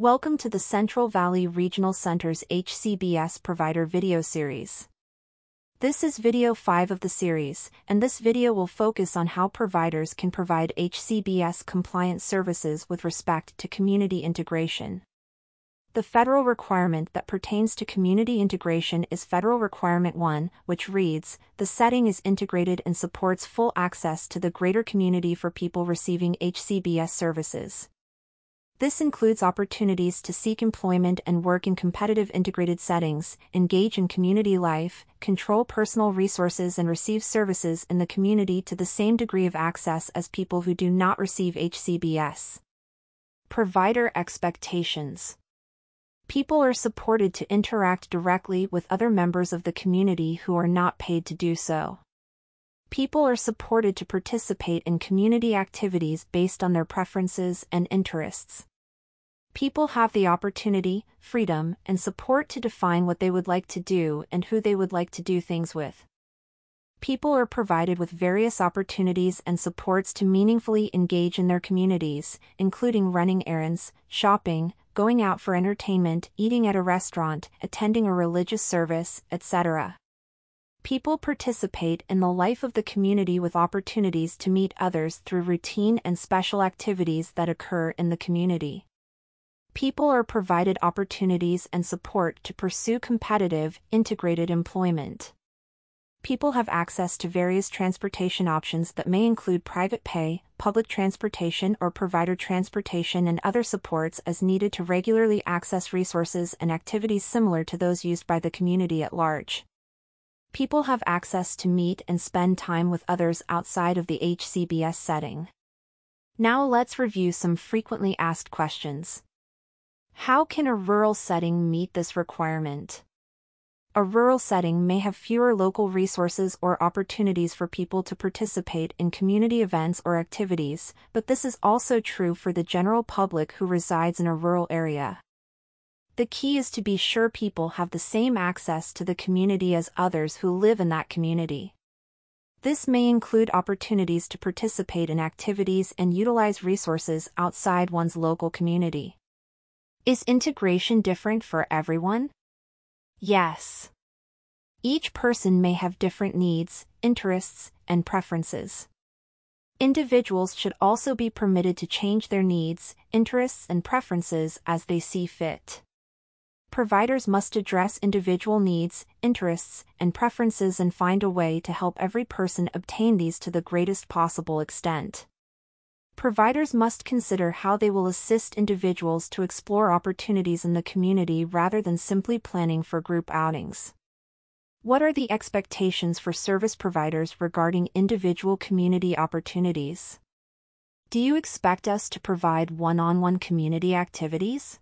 Welcome to the Central Valley Regional Center's HCBS Provider Video Series. This is video 5 of the series, and this video will focus on how providers can provide HCBS compliant services with respect to community integration. The federal requirement that pertains to community integration is Federal Requirement 1, which reads, "The setting is integrated and supports full access to the greater community for people receiving HCBS services." This includes opportunities to seek employment and work in competitive integrated settings, engage in community life, control personal resources and receive services in the community to the same degree of access as people who do not receive HCBS. Provider expectations. People are supported to interact directly with other members of the community who are not paid to do so. People are supported to participate in community activities based on their preferences and interests. People have the opportunity, freedom, and support to define what they would like to do and who they would like to do things with. People are provided with various opportunities and supports to meaningfully engage in their communities, including running errands, shopping, going out for entertainment, eating at a restaurant, attending a religious service, etc. People participate in the life of the community with opportunities to meet others through routine and special activities that occur in the community. People are provided opportunities and support to pursue competitive, integrated employment. People have access to various transportation options that may include private pay, public transportation or provider transportation and other supports as needed to regularly access resources and activities similar to those used by the community at large. People have access to meet and spend time with others outside of the HCBS setting. Now let's review some frequently asked questions. How can a rural setting meet this requirement? A rural setting may have fewer local resources or opportunities for people to participate in community events or activities, but this is also true for the general public who resides in a rural area. The key is to be sure people have the same access to the community as others who live in that community. This may include opportunities to participate in activities and utilize resources outside one's local community. Is integration different for everyone? Yes. Each person may have different needs, interests, and preferences. Individuals should also be permitted to change their needs, interests, and preferences as they see fit. Providers must address individual needs, interests, and preferences and find a way to help every person obtain these to the greatest possible extent. Providers must consider how they will assist individuals to explore opportunities in the community rather than simply planning for group outings. What are the expectations for service providers regarding individual community opportunities? Do you expect us to provide one-on-one community activities?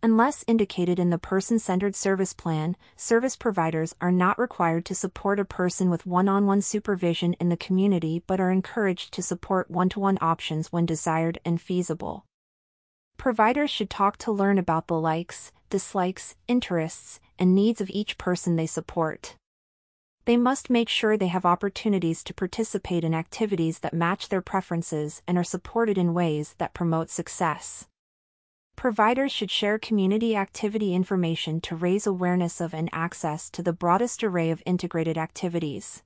Unless indicated in the person-centered service plan, service providers are not required to support a person with one-on-one supervision in the community but are encouraged to support one-to-one options when desired and feasible. Providers should talk to learn about the likes, dislikes, interests, and needs of each person they support. They must make sure they have opportunities to participate in activities that match their preferences and are supported in ways that promote success. Providers should share community activity information to raise awareness of and access to the broadest array of integrated activities.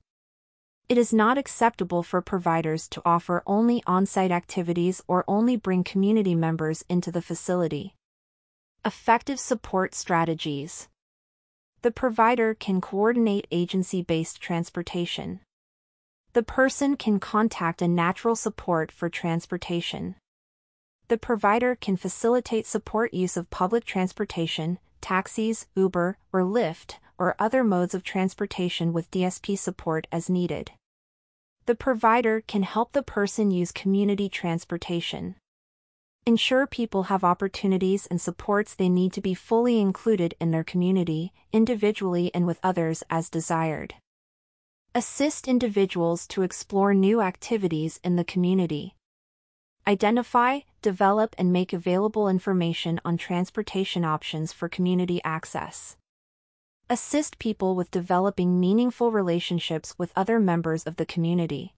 It is not acceptable for providers to offer only on-site activities or only bring community members into the facility. Effective support strategies. The provider can coordinate agency-based transportation. The person can contact a natural support for transportation. The provider can facilitate support use of public transportation, taxis, Uber, or Lyft, or other modes of transportation with DSP support as needed. The provider can help the person use community transportation. Ensure people have opportunities and supports they need to be fully included in their community, individually and with others as desired. Assist individuals to explore new activities in the community. Identify, develop and make available information on transportation options for community access. Assist people with developing meaningful relationships with other members of the community.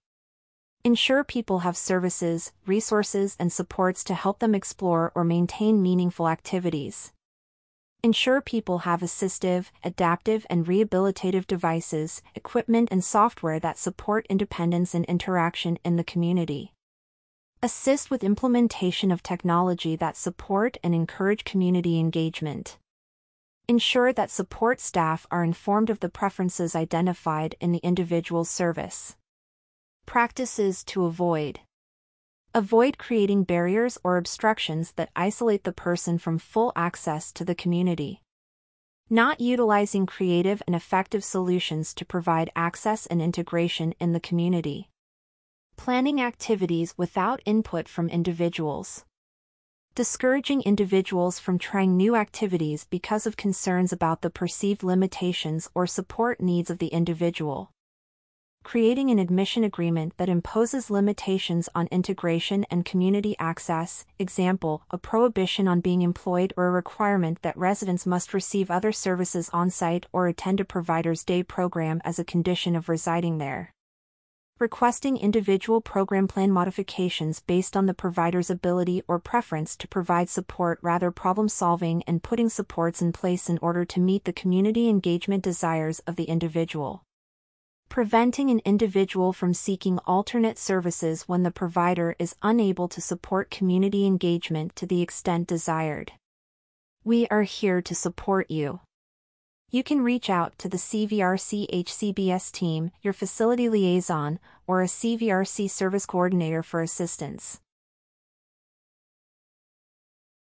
Ensure people have services, resources, and supports to help them explore or maintain meaningful activities. Ensure people have assistive, adaptive, and rehabilitative devices, equipment, and software that support independence and interaction in the community. Assist with implementation of technology that support and encourage community engagement. Ensure that support staff are informed of the preferences identified in the individual's service. Practices to avoid. Avoid creating barriers or obstructions that isolate the person from full access to the community. Not utilizing creative and effective solutions to provide access and integration in the community. Planning activities without input from individuals. Discouraging individuals from trying new activities because of concerns about the perceived limitations or support needs of the individual. Creating an admission agreement that imposes limitations on integration and community access, example, a prohibition on being employed or a requirement that residents must receive other services on-site or attend a provider's day program as a condition of residing there. Requesting individual program plan modifications based on the provider's ability or preference to provide support rather problem-solving and putting supports in place in order to meet the community engagement desires of the individual. Preventing an individual from seeking alternate services when the provider is unable to support community engagement to the extent desired. We are here to support you. You can reach out to the CVRC HCBS team, your facility liaison, or a CVRC service coordinator for assistance.